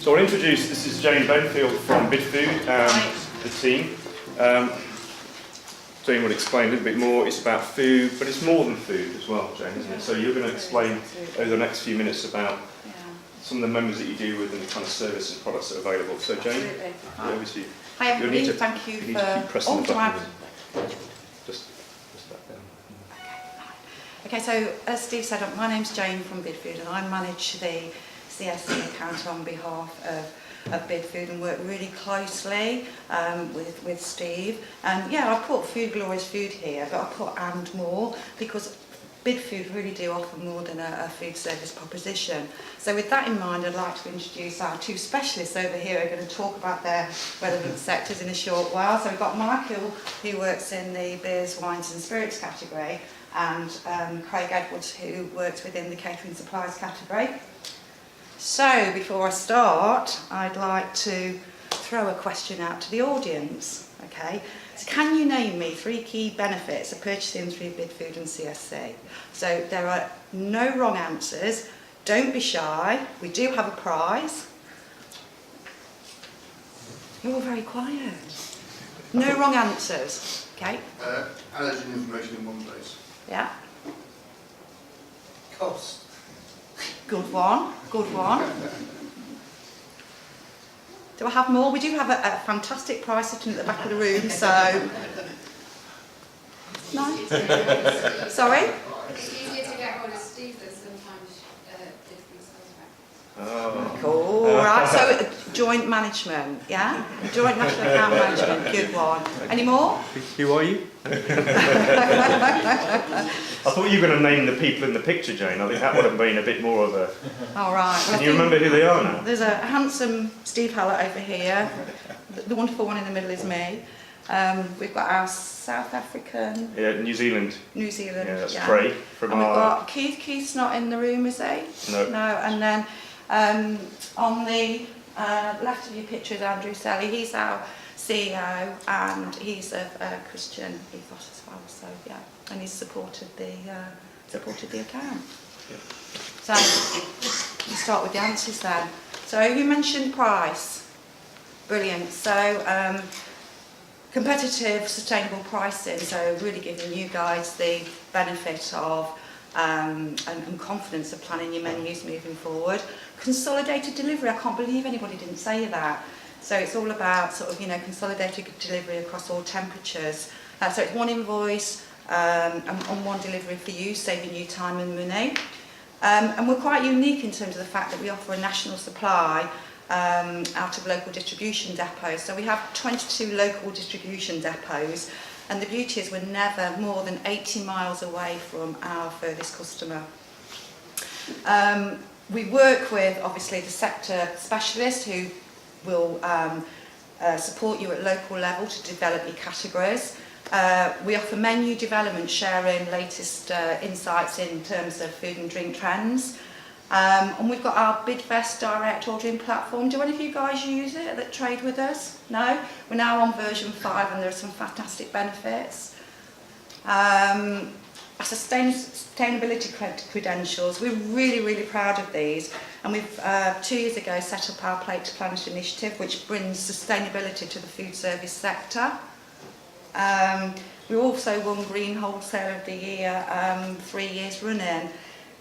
So I'll introduce, this is Jane Benfield from Bidfood, the team. Jane will explain a little bit more. It's about food, but it's more than food as well, Jane, isn't it? So you're going to explain over the next few minutes about some of the members that you deal with and the kind of service and products that are available. So Jane, obviously, hi everybody, thank you need to keep pressing the button. Just back down. Okay, so as Steve said, my name's Jane from Bidfood and I manage the CSC account on behalf of Bidfood and work really closely with Steve. And yeah, I put Food Glorious Food here, but I put and more because Bidfood really do offer more than a food service proposition. So with that in mind, I'd like to introduce our two specialists over here who are going to talk about their relevant sectors in a short while. So we've got Michael, who works in the beers, wines and spirits category, and Craig Edwards, who works within the catering supplies category. So before I start, I'd like to throw a question out to the audience. Okay, so can you name me 3 key benefits of purchasing through Bidfood and CSC? So there are no wrong answers. Don't be shy. We do have a prize. You're all very quiet. No wrong answers. Okay. Allergen information in one place. Yeah. Cost. Good one. Good one. Do I have more? We do have a fantastic prize sitting at the back of the room, so... No? Sorry? It's easier to get hold of Steve than sometimes Bidfood sells back. Oh. Cool. All right, so joint management, yeah? Joint national account management, good one. Any more? Who are you? I thought you were going to name the people in the picture, Jane. I think that would have been a bit more of a... All right. Can you remember who they are now? There's a handsome Steve Hallett over here. The wonderful one in the middle is me. We've got our South African... Yeah, New Zealand. New Zealand, yeah. That's Craig from and our... we've got Keith. Keith's not in the room, is he? No. No, and then on the left of your picture is Andrew Selly. He's our CEO and he's of Christian ethos as well, so yeah, and he's supported the account. Yeah. So we'll start with the answers then. So you mentioned price. Brilliant. So competitive, sustainable pricing, so really giving you guys the benefit of and confidence of planning your menus moving forward. Consolidated delivery, I can't believe anybody didn't say that. So it's all about sort of, consolidated delivery across all temperatures. So it's one invoice and one delivery for you, saving you time and money. And we're quite unique in terms of the fact that we offer a national supply out of local distribution depots. So we have 22 local distribution depots, and the beauty is we're never more than 80 miles away from our furthest customer. We work with, obviously, the sector specialists who will support you at local level to develop your categories. We offer menu development, sharing latest insights in terms of food and drink trends. And we've got our Bidfest direct ordering platform. Do any of you guys use it that trade with us? No? We're now on version 5 and there are some fantastic benefits. Our sustainability credentials, we're really, really proud of these. And we've 2 years ago set up our Plate to Planet initiative, which brings sustainability to the food service sector. We also won Green Wholesaler of the Year 3 years running,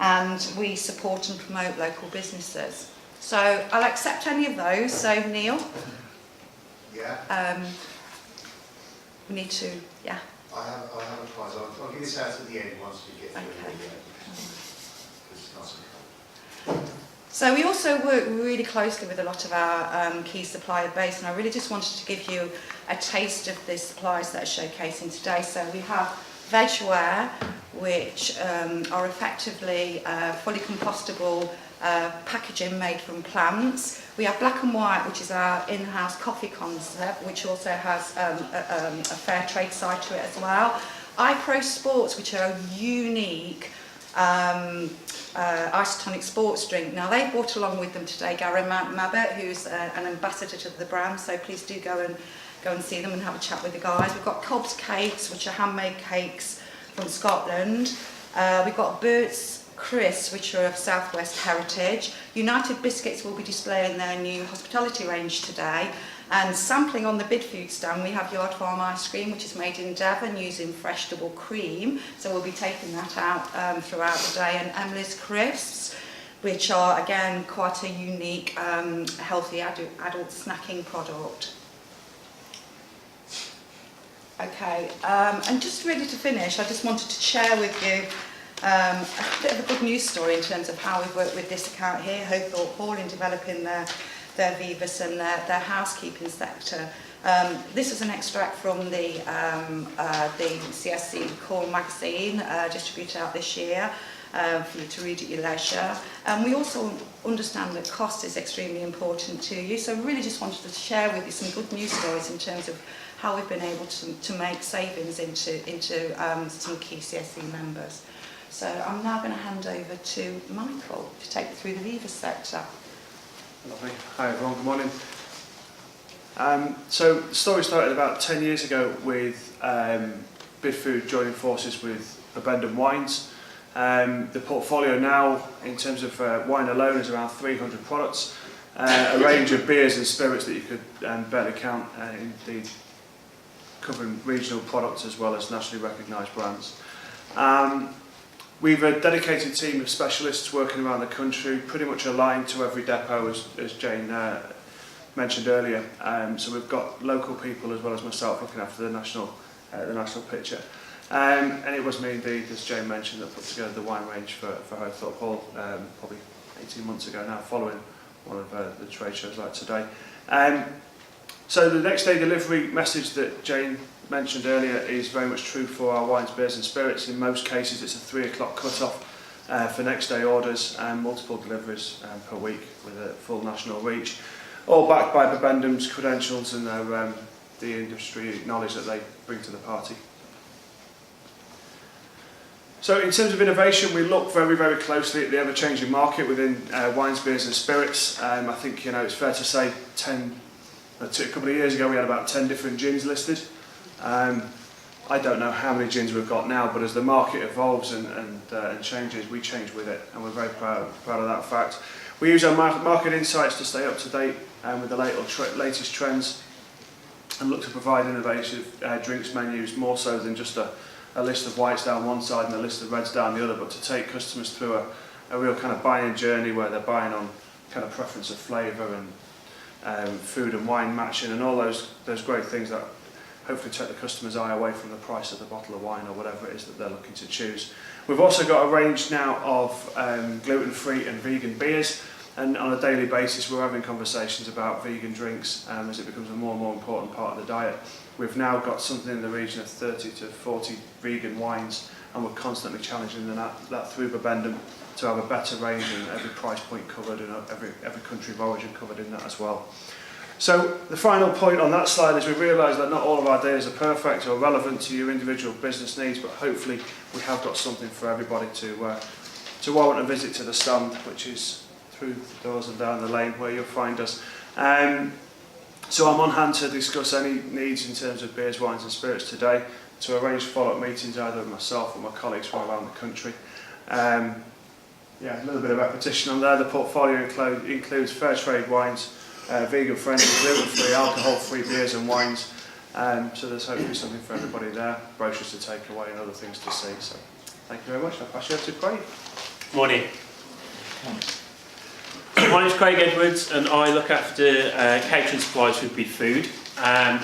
and we support and promote local businesses. So I'll accept any of those. So Neil? Yeah. We need to, yeah. I have a prize. I'll give this out at the end once we get through Okay. it's nice and cool. So we also work really closely with a lot of our key supplier base, and I really just wanted to give you a taste of the suppliers that are showcasing today. So we have Vegware, which are effectively fully compostable packaging made from plants. We have Black and White, which is our in-house coffee concept, which also has a fair trade side to it as well. iPro Sports, which are a unique isotonic sports drink. Now they brought along with them today Gary Mabbott, who's an ambassador to the brand, so please do go and see them and have a chat with the guys. We've got Cobb's Cakes, which are handmade cakes from Scotland. We've got Bert's crisps, which are of Southwest heritage. United Biscuits will be displaying their new hospitality range today. And sampling on the Bidfood stand, we have Yard Farm ice cream, which is made in Devon using fresh double cream. So we'll be taking that out throughout the day. And Emily's crisps, which are, again, quite a unique, healthy adult snacking product. Okay, and just really to finish, I just wanted to share with you a bit of a good news story in terms of how we've worked with this account here, Hope Hall, in developing their Vivus and their housekeeping sector. This is an extract from the CSC Core magazine, distributed out this year, for you to read at your leisure. We also understand that cost is extremely important to you, so really just wanted to share with you some good news stories in terms of how we've been able to make savings into some key CSC members. So I'm now going to hand over to Michael to take you through the Vivus sector. Lovely. Hi everyone, good morning. So the story started about 10 years ago with Bidfood joining forces with Bibendum Wines. The portfolio now, in terms of wine alone, is around 300 products, a range of beers and spirits that you could barely count, indeed covering regional products as well as nationally recognised brands. We've a dedicated team of specialists working around the country, pretty much aligned to every depot, as Jane mentioned earlier. So we've got local people as well as myself looking after the national picture. And it was me indeed, as Jane mentioned, that put together the wine range for Hope Hall probably 18 months ago now, following one of the trade shows like today. So the next day delivery message that Jane mentioned earlier is very much true for our wines, beers and spirits. In most cases it's a 3 o'clock cut-off for next day orders and multiple deliveries per week with a full national reach, all backed by Bibendum's credentials and the industry knowledge that they bring to the party. So in terms of innovation, we look very, very closely at the ever-changing market within wines, beers and spirits. I think it's fair to say a couple of years ago we had about 10 different gins listed. I don't know how many gins we've got now, but as the market evolves and changes, we change with it, and we're very proud of that fact. We use our market insights to stay up to date with the latest trends and look to provide innovative drinks menus, more so than just a list of whites down one side and a list of reds down the other, but to take customers through a real kind of buying journey where they're buying on kind of preference of flavour and food and wine matching and all those great things that hopefully take the customer's eye away from the price of the bottle of wine or whatever it is that they're looking to choose. We've also got a range now of gluten-free and vegan beers, and on a daily basis we're having conversations about vegan drinks as it becomes a more and more important part of the diet. We've now got something in the region of 30 to 40 vegan wines, and we're constantly challenging that through Bibendum to have a better range and every price point covered and every country of origin covered in that as well. So the final point on that slide is we realise that not all of our days are perfect or relevant to your individual business needs, but hopefully we have got something for everybody to warrant a visit to the stand, which is through the doors and down the lane where you'll find us. So I'm on hand to discuss any needs in terms of beers, wines and spirits today, to arrange follow-up meetings either with myself or my colleagues from around the country. A little bit of repetition on there. The portfolio includes fair trade wines, vegan friendly, gluten-free, alcohol-free beers and wines. So there's hopefully something for everybody there, brochures to take away and other things to see. So thank you very much. I'll pass you over to Craig. Morning. So my name is Craig Edwards and I look after catering supplies with Bidfood.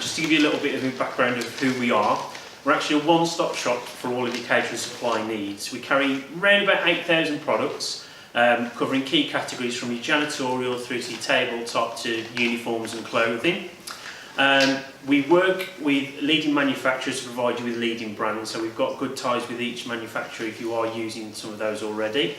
Just to give you a little bit of a background of who we are, we're actually a one-stop shop for all of your catering supply needs. We carry around about 8,000 products, covering key categories from your janitorial through to your tabletop to uniforms and clothing. We work with leading manufacturers to provide you with leading brands, so we've got good ties with each manufacturer if you are using some of those already.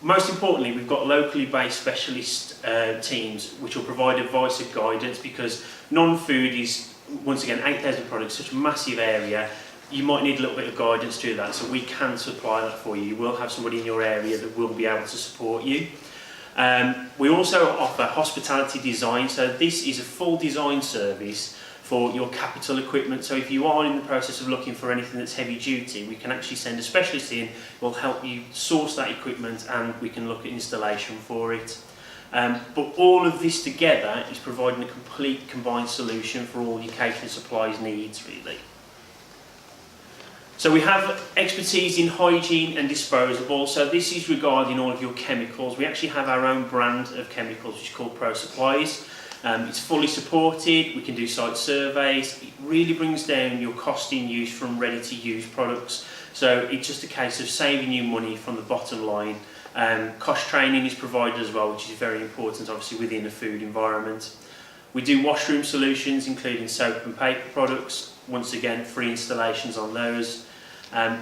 Most importantly, we've got locally based specialist teams which will provide advice and guidance, because non-food is, once again, 8,000 products, such a massive area. You might need a little bit of guidance to do that, so we can supply that for you. You will have somebody in your area that will be able to support you. We also offer hospitality design, so this is a full design service for your capital equipment. So if you are in the process of looking for anything that's heavy duty, we can actually send a specialist in, who will help you source that equipment, and we can look at installation for it. But all of this together is providing a complete combined solution for all your catering supplies needs, really. So we have expertise in hygiene and disposable. So this is regarding all of your chemicals. We actually have our own brand of chemicals, which is called Pro Supplies. It's fully supported. We can do site surveys. It really brings down your cost in use from ready-to-use products. So it's just a case of saving you money from the bottom line. Cost training is provided as well, which is very important, obviously, within a food environment. We do washroom solutions, including soap and paper products. Once again, free installations on those.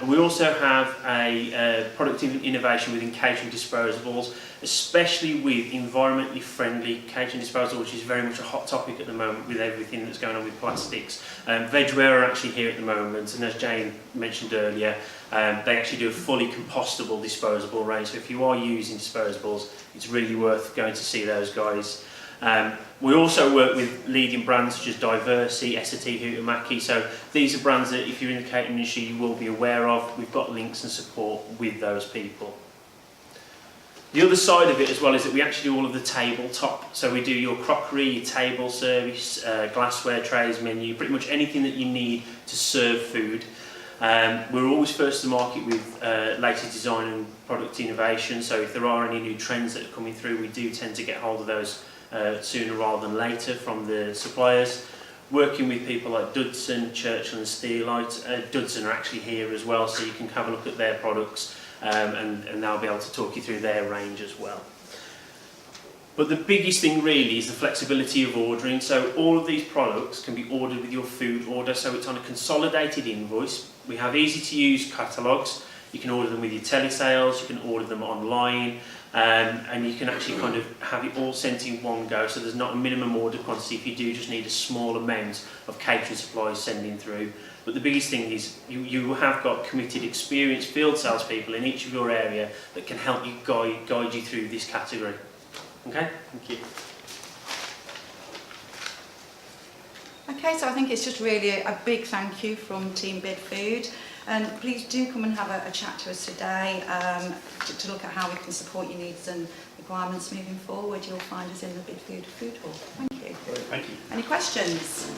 We also have a product innovation within catering disposables, especially with environmentally friendly catering disposal, which is very much a hot topic at the moment with everything that's going on with plastics. Vegware are actually here at the moment, and as Jane mentioned earlier, they actually do a fully compostable disposable range. So if you are using disposables, it's really worth going to see those guys. We also work with leading brands such as Diversey, S&T, Huhtamaki. So these are brands that if you're in the catering industry you will be aware of. We've got links and support with those people. The other side of it as well is that we actually do all of the tabletop. So we do your crockery, your table service, glassware trays, menu, pretty much anything that you need to serve food. We're always first to market with latest design and product innovation. So if there are any new trends that are coming through, we do tend to get hold of those sooner rather than later from the suppliers. Working with people like Dudson, Churchill and Steelite. Dudson are actually here as well, so you can have a look at their products and they'll be able to talk you through their range as well. But the biggest thing really is the flexibility of ordering. So all of these products can be ordered with your food order, so it's on a consolidated invoice. We have easy to use catalogues. You can order them with your telesales, you can order them online, and you can actually kind of have it all sent in one go, so there's not a minimum order quantity if you do just need a small amount of catering supplies sending through. But the biggest thing is you have got committed, experienced field salespeople in each of your area that can help you guide you through this category. Okay, thank you. Okay, so I think it's just really a big thank you from Team Bidfood, and please do come and have a chat to us today to look at how we can support your needs and requirements moving forward. You'll find us in the Bidfood food hall. Thank you. Thank you. Any questions?